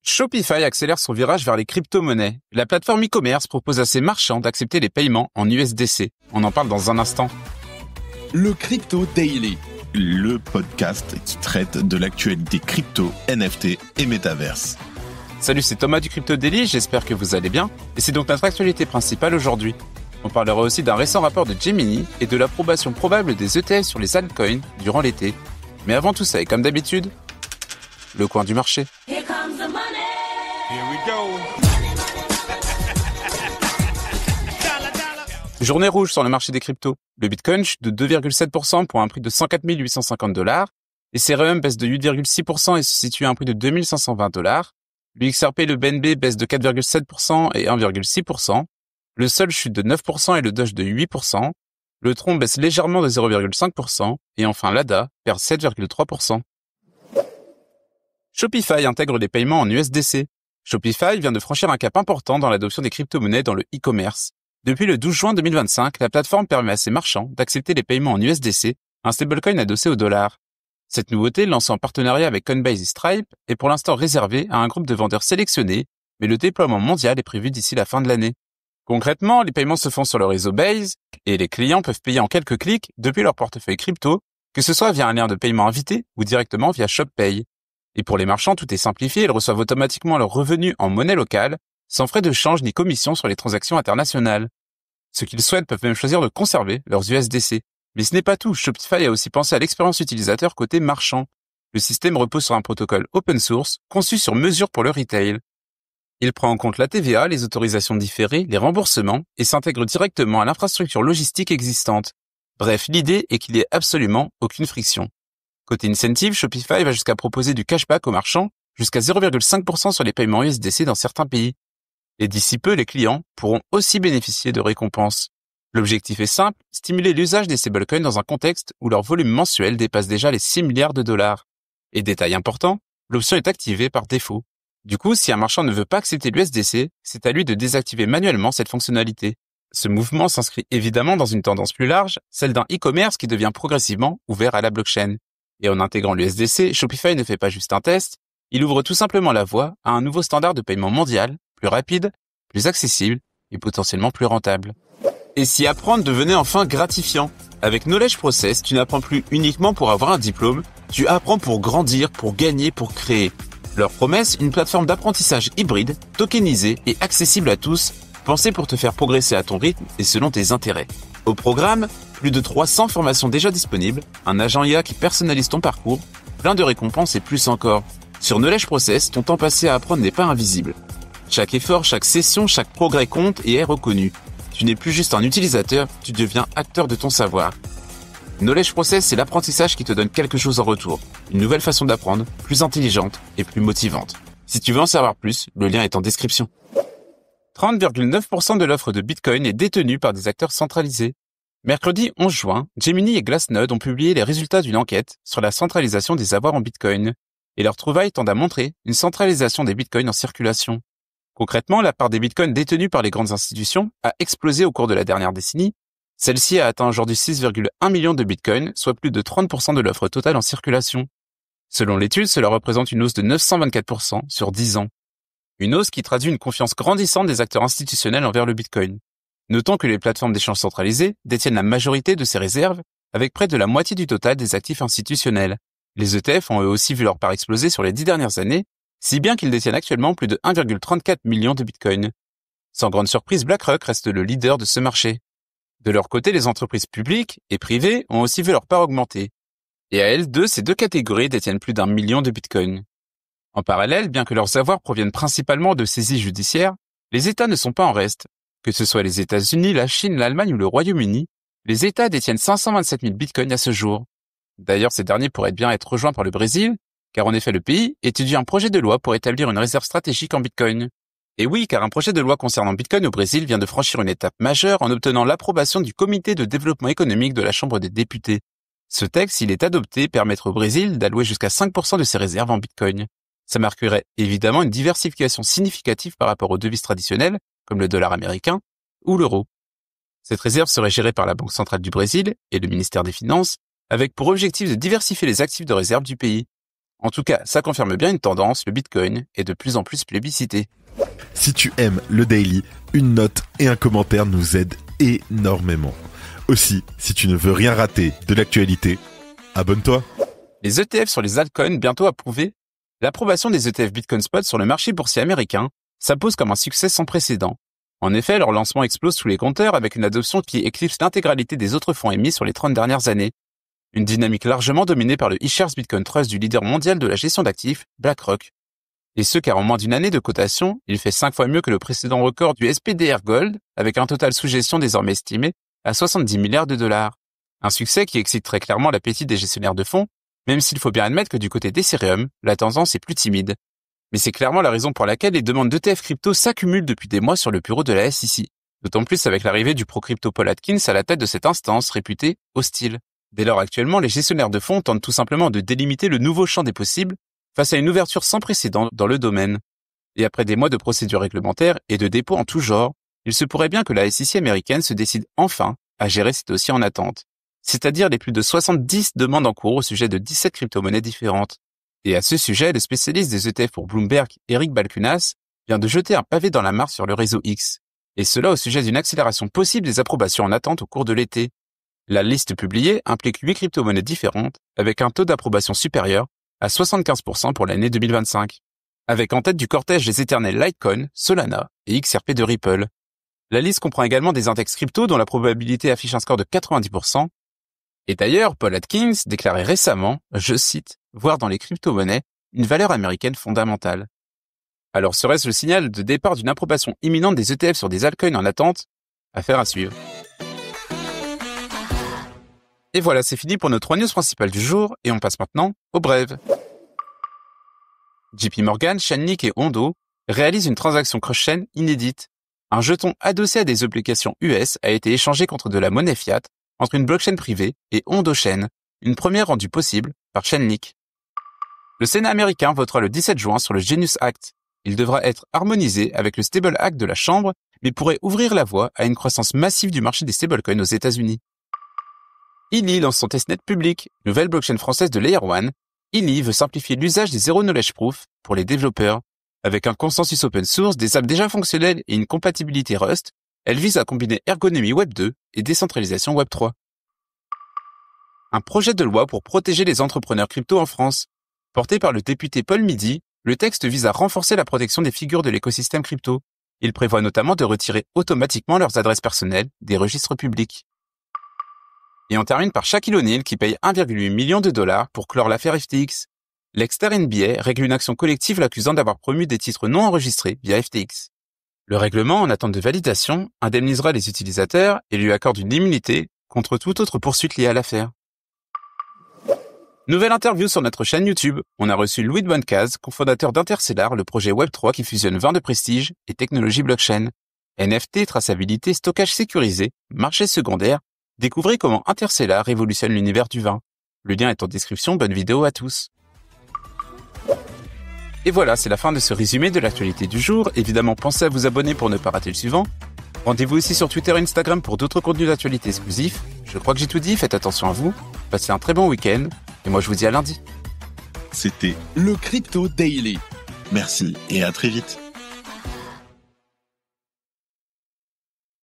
Shopify accélère son virage vers les crypto-monnaies. La plateforme e-commerce propose à ses marchands d'accepter les paiements en USDC. On en parle dans un instant. Le Crypto Daily, le podcast qui traite de l'actualité crypto, NFT et métaverse. Salut, c'est Thomas du Crypto Daily, j'espère que vous allez bien. Et c'est donc notre actualité principale aujourd'hui. On parlera aussi d'un récent rapport de Gemini et de l'approbation probable des ETF sur les altcoins durant l'été. Mais avant tout ça, et comme d'habitude, le coin du marché. Here comes the money. Here we go. Journée rouge sur le marché des cryptos. Le Bitcoin chute de 2,7% pour un prix de 104 850$. Ethereum baisse de 8,6% et se situe à un prix de 2520$. Le XRP et le BNB baissent de 4,7% et 1,6%. Le Sol chute de 9% et le Doge de 8%. Le Tron baisse légèrement de 0,5%. Et enfin l'ADA perd 7,3%. Shopify intègre les paiements en USDC. Shopify vient de franchir un cap important dans l'adoption des crypto-monnaies dans le e-commerce. Depuis le 12 juin 2025, la plateforme permet à ses marchands d'accepter les paiements en USDC, un stablecoin adossé au dollar. Cette nouveauté, lancée en partenariat avec Coinbase et Stripe, est pour l'instant réservée à un groupe de vendeurs sélectionnés, mais le déploiement mondial est prévu d'ici la fin de l'année. Concrètement, les paiements se font sur le réseau Base et les clients peuvent payer en quelques clics depuis leur portefeuille crypto, que ce soit via un lien de paiement invité ou directement via ShopPay. Et pour les marchands, tout est simplifié, ils reçoivent automatiquement leurs revenus en monnaie locale, sans frais de change ni commission sur les transactions internationales. Ceux qu'ils souhaitent peuvent même choisir de conserver leurs USDC. Mais ce n'est pas tout, Shopify a aussi pensé à l'expérience utilisateur côté marchand. Le système repose sur un protocole open source, conçu sur mesure pour le retail. Il prend en compte la TVA, les autorisations différées, les remboursements, et s'intègre directement à l'infrastructure logistique existante. Bref, l'idée est qu'il n'y ait absolument aucune friction. Côté incentive, Shopify va jusqu'à proposer du cashback aux marchands, jusqu'à 0,5% sur les paiements USDC dans certains pays. Et d'ici peu, les clients pourront aussi bénéficier de récompenses. L'objectif est simple, stimuler l'usage des stablecoins dans un contexte où leur volume mensuel dépasse déjà les 6 milliards de dollars. Et détail important, l'option est activée par défaut. Du coup, si un marchand ne veut pas accepter l'USDC, c'est à lui de désactiver manuellement cette fonctionnalité. Ce mouvement s'inscrit évidemment dans une tendance plus large, celle d'un e-commerce qui devient progressivement ouvert à la blockchain. Et en intégrant l'USDC, Shopify ne fait pas juste un test, il ouvre tout simplement la voie à un nouveau standard de paiement mondial, plus rapide, plus accessible et potentiellement plus rentable. Et si apprendre devenait enfin gratifiant? Avec Knowledge Process, tu n'apprends plus uniquement pour avoir un diplôme, tu apprends pour grandir, pour gagner, pour créer. Leur promesse, une plateforme d'apprentissage hybride, tokenisée et accessible à tous, pensée pour te faire progresser à ton rythme et selon tes intérêts. Au programme, plus de 300 formations déjà disponibles, un agent IA qui personnalise ton parcours, plein de récompenses et plus encore. Sur Knowledge Process, ton temps passé à apprendre n'est pas invisible. Chaque effort, chaque session, chaque progrès compte et est reconnu. Tu n'es plus juste un utilisateur, tu deviens acteur de ton savoir. Knowledge Process, c'est l'apprentissage qui te donne quelque chose en retour. Une nouvelle façon d'apprendre, plus intelligente et plus motivante. Si tu veux en savoir plus, le lien est en description. 30,9% de l'offre de Bitcoin est détenue par des acteurs centralisés. Mercredi 11 juin, Gemini et Glassnode ont publié les résultats d'une enquête sur la centralisation des avoirs en Bitcoin. Et leurs trouvailles tendent à montrer une centralisation des Bitcoins en circulation. Concrètement, la part des Bitcoins détenus par les grandes institutions a explosé au cours de la dernière décennie. Celle-ci a atteint aujourd'hui 6,1 millions de Bitcoins, soit plus de 30% de l'offre totale en circulation. Selon l'étude, cela représente une hausse de 924% sur 10 ans. Une hausse qui traduit une confiance grandissante des acteurs institutionnels envers le Bitcoin. Notons que les plateformes d'échange centralisées détiennent la majorité de ces réserves, avec près de la moitié du total des actifs institutionnels. Les ETF ont eux aussi vu leur part exploser sur les 10 dernières années, si bien qu'ils détiennent actuellement plus de 1,34 million de Bitcoin. Sans grande surprise, BlackRock reste le leader de ce marché. De leur côté, les entreprises publiques et privées ont aussi vu leur part augmenter. Et à elles deux, ces deux catégories détiennent plus d'1 million de Bitcoin. En parallèle, bien que leurs avoirs proviennent principalement de saisies judiciaires, les États ne sont pas en reste. Que ce soit les États-Unis, la Chine, l'Allemagne ou le Royaume-Uni, les États détiennent 527 000 Bitcoins à ce jour. D'ailleurs, ces derniers pourraient bien être rejoints par le Brésil, car en effet le pays étudie un projet de loi pour établir une réserve stratégique en Bitcoin. Et oui, car un projet de loi concernant Bitcoin au Brésil vient de franchir une étape majeure en obtenant l'approbation du Comité de développement économique de la Chambre des députés. Ce texte, s'il est adopté, permettra au Brésil d'allouer jusqu'à 5% de ses réserves en Bitcoin. Ça marquerait évidemment une diversification significative par rapport aux devises traditionnelles, comme le dollar américain ou l'euro. Cette réserve serait gérée par la Banque centrale du Brésil et le ministère des Finances, avec pour objectif de diversifier les actifs de réserve du pays. En tout cas, ça confirme bien une tendance, le Bitcoin est de plus en plus plébiscité. Si tu aimes le Daily, une note et un commentaire nous aident énormément. Aussi, si tu ne veux rien rater de l'actualité, abonne-toi. Les ETF sur les altcoins bientôt approuvés. L'approbation des ETF Bitcoin Spot sur le marché boursier américain s'impose comme un succès sans précédent. En effet, leur lancement explose sous les compteurs avec une adoption qui éclipse l'intégralité des autres fonds émis sur les 30 dernières années. Une dynamique largement dominée par le iShares Bitcoin Trust du leader mondial de la gestion d'actifs, BlackRock. Et ce car en moins d'une année de cotation, il fait 5 fois mieux que le précédent record du SPDR Gold, avec un total sous gestion désormais estimé à 70 milliards de dollars. Un succès qui excite très clairement l'appétit des gestionnaires de fonds, même s'il faut bien admettre que du côté d'Ethereum, la tendance est plus timide. Mais c'est clairement la raison pour laquelle les demandes d'ETF crypto s'accumulent depuis des mois sur le bureau de la SEC. D'autant plus avec l'arrivée du pro-crypto Paul Atkins à la tête de cette instance réputée hostile. Dès lors actuellement, les gestionnaires de fonds tentent tout simplement de délimiter le nouveau champ des possibles face à une ouverture sans précédent dans le domaine. Et après des mois de procédures réglementaires et de dépôts en tout genre, il se pourrait bien que la SEC américaine se décide enfin à gérer ces dossiers en attente, c'est-à-dire les plus de 70 demandes en cours au sujet de 17 crypto-monnaies différentes. Et à ce sujet, le spécialiste des ETF pour Bloomberg, Eric Balchunas, vient de jeter un pavé dans la mare sur le réseau X, et cela au sujet d'une accélération possible des approbations en attente au cours de l'été. La liste publiée implique 8 crypto-monnaies différentes, avec un taux d'approbation supérieur à 75% pour l'année 2025, avec en tête du cortège les éternels Litecoin, Solana et XRP de Ripple. La liste comprend également des index crypto dont la probabilité affiche un score de 90%. Et d'ailleurs, Paul Atkins déclarait récemment, je cite, « voir dans les crypto-monnaies une valeur américaine fondamentale ». Alors serait-ce le signal de départ d'une approbation imminente des ETF sur des altcoins en attente? Affaire à suivre. Et voilà, c'est fini pour nos 3 news principales du jour, et on passe maintenant aux brèves. JP Morgan, Chainlink et Ondo réalisent une transaction cross-chain inédite. Un jeton adossé à des obligations US a été échangé contre de la monnaie fiat entre une blockchain privée et Ondo Chain, une première rendue possible par Chainlink. Le Sénat américain votera le 17 juin sur le Genius Act. Il devra être harmonisé avec le Stable Act de la Chambre, mais pourrait ouvrir la voie à une croissance massive du marché des stablecoins aux États-Unis. Illy lance son testnet public, nouvelle blockchain française de Layer 1. Illy veut simplifier l'usage des Zero Knowledge Proof pour les développeurs. Avec un consensus open source, des apps déjà fonctionnelles et une compatibilité Rust, elle vise à combiner ergonomie Web 2 et décentralisation Web 3. Un projet de loi pour protéger les entrepreneurs crypto en France. Porté par le député Paul Midi, le texte vise à renforcer la protection des figures de l'écosystème crypto. Il prévoit notamment de retirer automatiquement leurs adresses personnelles des registres publics. Et on termine par Shaquille O'Neal qui paye 1,8 million de dollars pour clore l'affaire FTX. L'ex-star NBA règle une action collective l'accusant d'avoir promu des titres non enregistrés via FTX. Le règlement, en attente de validation, indemnisera les utilisateurs et lui accorde une immunité contre toute autre poursuite liée à l'affaire. Nouvelle interview sur notre chaîne YouTube. On a reçu Louis de Bonnecaze, cofondateur d'Interstellar, le projet Web3 qui fusionne vin de prestige et technologie blockchain. NFT, traçabilité, stockage sécurisé, marché secondaire. Découvrez comment Interstellar révolutionne l'univers du vin. Le lien est en description, bonne vidéo à tous. Et voilà, c'est la fin de ce résumé de l'actualité du jour. Évidemment, pensez à vous abonner pour ne pas rater le suivant. Rendez-vous aussi sur Twitter et Instagram pour d'autres contenus d'actualité exclusifs. Je crois que j'ai tout dit, faites attention à vous. Passez un très bon week-end. Et moi, je vous dis à lundi. C'était le Crypto Daily. Merci et à très vite.